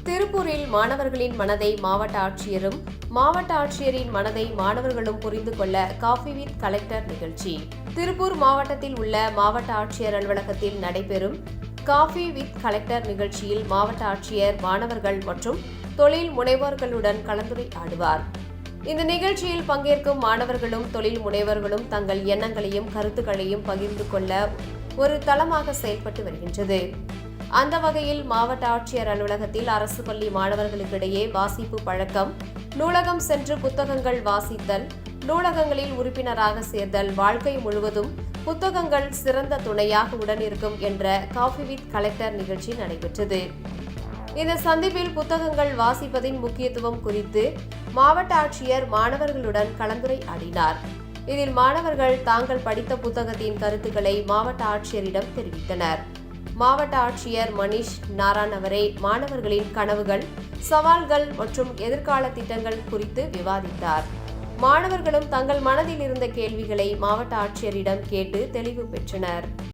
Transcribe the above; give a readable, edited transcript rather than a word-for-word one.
திருப்பூரில் மாணவர்களின் மனதை மாவட்ட ஆட்சியரும், மாவட்ட ஆட்சியரின் மனதை மாணவர்களும் புரிந்து கொள்ள காஃபி வித் கலெக்டர் நிகழ்ச்சி. திருப்பூர் மாவட்டத்தில் உள்ள மாவட்ட ஆட்சியர் அலுவலகத்தில் நடைபெறும் காஃபி வித் கலெக்டர் நிகழ்ச்சியில் மாவட்ட ஆட்சியர் மாணவர்கள் மற்றும் தொழில் முனைவோர்களுடன் கலந்துரையாடுவார். இந்த நிகழ்ச்சியில் பங்கேற்கும் மாணவர்களும் தொழில் முனைவர்களும் தங்கள் எண்ணங்களையும் கருத்துக்களையும் பகிர்ந்து கொள்ள ஒரு தளமாக செயல்பட்டு வருகின்றது. அந்த வகையில் மாவட்ட ஆட்சியர் அலுவலகத்தில் அரசு பள்ளி மாணவர்களுக்கிடையே வாசிப்பு பழக்கம், நூலகம் சென்று புத்தகங்கள் வாசித்தல், நூலகங்களில் உறுப்பினராக சேர்தல், வாழ்க்கை முழுவதும் புத்தகங்கள் சிறந்த துணையாக உடனிருக்கும் என்ற காஃபி வித் கலெக்டர் நிகழ்ச்சி நடைபெற்றது. இந்த சந்திப்பில் புத்தகங்கள் வாசிப்பதின் முக்கியத்துவம் குறித்து மாவட்ட ஆட்சியர் மாணவர்களுடன் கலந்துரையாடினார். இதில் மாணவர்கள் தாங்கள் படித்த புத்தகத்தின் கருத்துக்களை மாவட்ட ஆட்சியரிடம் தெரிவித்தனர். மாவட்ட ஆட்சியர் மணிஷ் நாராயணவரே மாணவர்களின் கனவுகள், சவால்கள் மற்றும் எதிர்கால திட்டங்கள் குறித்து விவாதித்தார். மாணவர்களும் தங்கள் மனதில் இருந்த கேள்விகளை மாவட்ட ஆட்சியரிடம் கேட்டு தெளிவு பெற்றனர்.